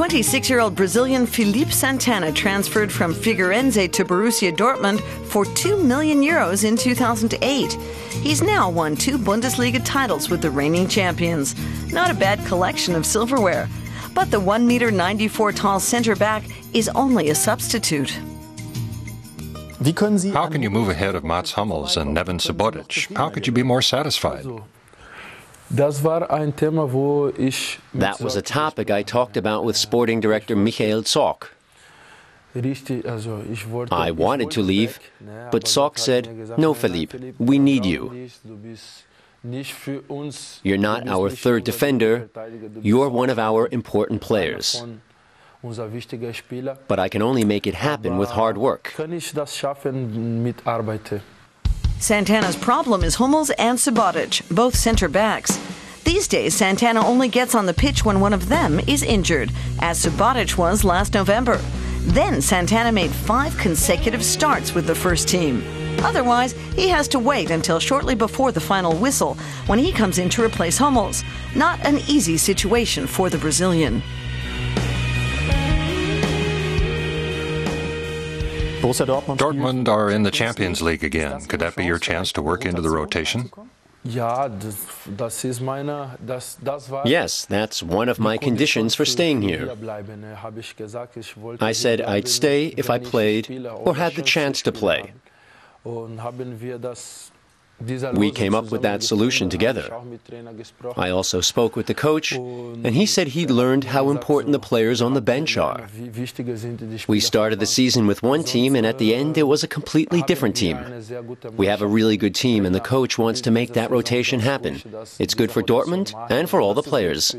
26-year-old Brazilian Felipe Santana transferred from Figueirense to Borussia Dortmund for €2 million in 2008. He's now won 2 Bundesliga titles with the reigning champions. Not a bad collection of silverware. But the 1.94 meter tall centre-back is only a substitute. How can you move ahead of Mats Hummels and Neven Subotic? How could you be more satisfied? That was a topic I talked about with sporting director Michael Zorc. I wanted to leave, but Zorc said, "No, Felipe, we need you. You're not our third defender, you're one of our important players. But I can only make it happen with hard work." Santana's problem is Hummels and Subotic, both centre-backs. These days, Santana only gets on the pitch when one of them is injured, as Subotic was last November. Then Santana made 5 consecutive starts with the first team. Otherwise, he has to wait until shortly before the final whistle, when he comes in to replace Hummels. Not an easy situation for the Brazilian. Dortmund are in the Champions League again. Could that be your chance to work into the rotation? Yes, that's one of my conditions for staying here. I said I'd stay if I played or had the chance to play. We came up with that solution together. I also spoke with the coach, and he said he'd learned how important the players on the bench are. We started the season with one team, and at the end it was a completely different team. We have a really good team, and the coach wants to make that rotation happen. It's good for Dortmund and for all the players.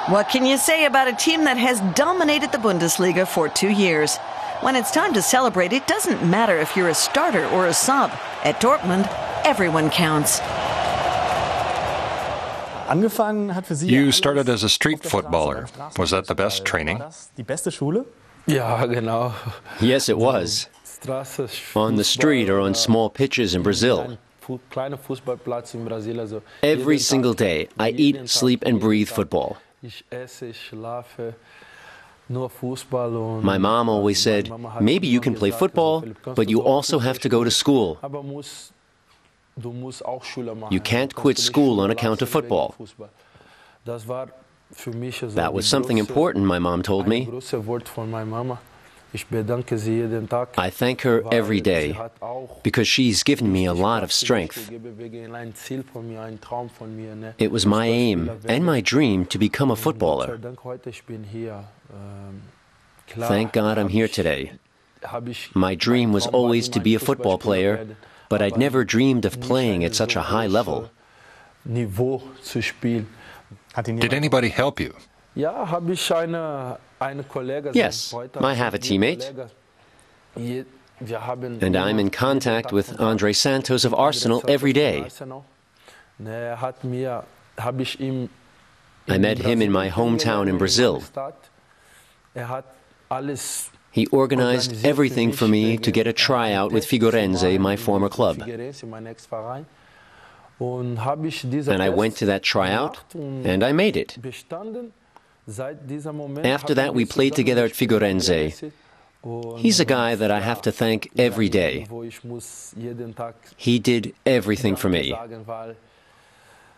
What can you say about a team that has dominated the Bundesliga for 2 years? When it's time to celebrate, it doesn't matter if you're a starter or a sub. At Dortmund, everyone counts. You started as a street footballer. Was that the best training? Yes, it was. On the street or on small pitches in Brazil. Every single day, I eat, sleep, and breathe football. My mom always said, maybe you can play football, but you also have to go to school. You can't quit school on account of football. That was something important, my mom told me. I thank her every day because she's given me a lot of strength. It was my aim and my dream to become a footballer. Thank God I'm here today. My dream was always to be a football player, but I'd never dreamed of playing at such a high level. Did anybody help you? Yes, I have a teammate. And I'm in contact with Andre Santos of Arsenal every day. I met him in my hometown in Brazil. He organized everything for me to get a tryout with Figueirense, my former club. And I went to that tryout, and I made it. After that, we played together at Figueirense. He's a guy that I have to thank every day. He did everything for me.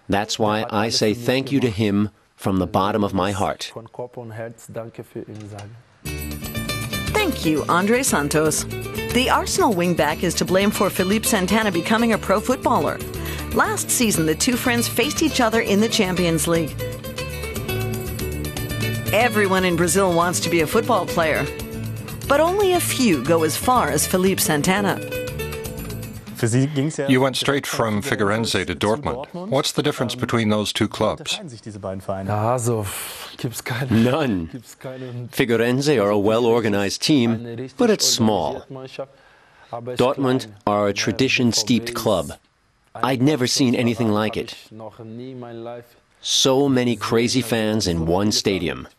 That's why I say thank you to him from the bottom of my heart. Thank you, Andre Santos. The Arsenal wingback is to blame for Felipe Santana becoming a pro footballer. Last season, the two friends faced each other in the Champions League. Everyone in Brazil wants to be a football player, but only a few go as far as Felipe Santana. You went straight from Figueirense to Dortmund. What's the difference between those two clubs? None. Figueirense are a well-organized team, but it's small. Dortmund are a tradition-steeped club. I'd never seen anything like it. So many crazy fans in one stadium.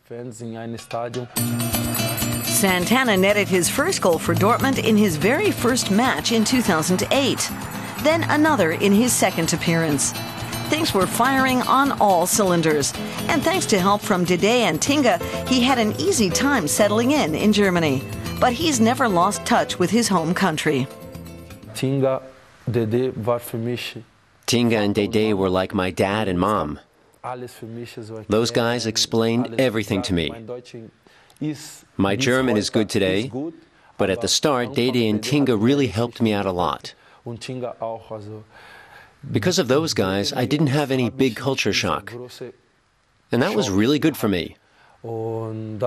Santana netted his first goal for Dortmund in his very first match in 2008. Then another in his second appearance. Things were firing on all cylinders. And thanks to help from Dede and Tinga, he had an easy time settling in Germany. But he's never lost touch with his home country. Tinga, Dede war für mich. Tinga and Dede were like my dad and mom. Those guys explained everything to me. My German is good today, but at the start, Dede and Tinga really helped me out a lot. Because of those guys, I didn't have any big culture shock. And that was really good for me. In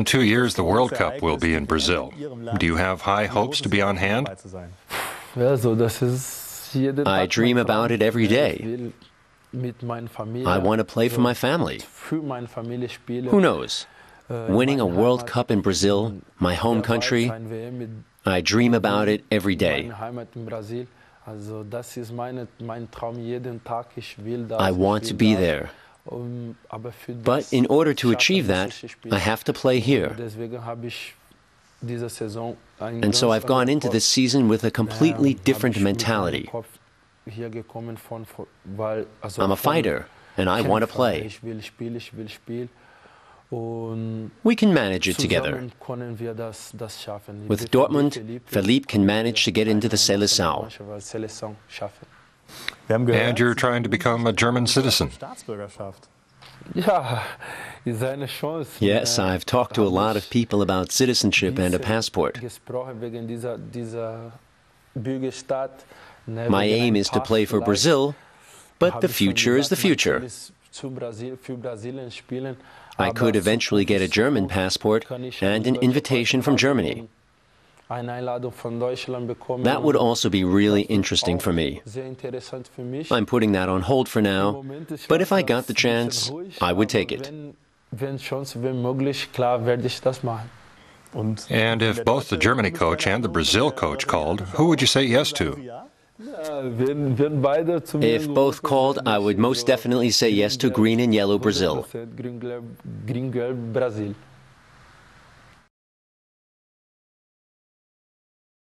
2 years, the World Cup will be in Brazil. Do you have high hopes to be on hand? I dream about it every day. I want to play for my family. Who knows? Winning a World Cup in Brazil, my home country, I dream about it every day. I want to be there. But in order to achieve that, I have to play here. And so I've gone into this season with a completely different mentality. I'm a fighter, and I want to play. We can manage it together. With Dortmund, Felipe can manage to get into the Seleção. And you're trying to become a German citizen. Yes, I've talked to a lot of people about citizenship and a passport. My aim is to play for Brazil, but the future is the future. I could eventually get a German passport and an invitation from Germany. That would also be really interesting for me. I'm putting that on hold for now, but if I got the chance, I would take it. And if both the Germany coach and the Brazil coach called, who would you say yes to? If both called, I would most definitely say yes to Green and Yellow Brazil.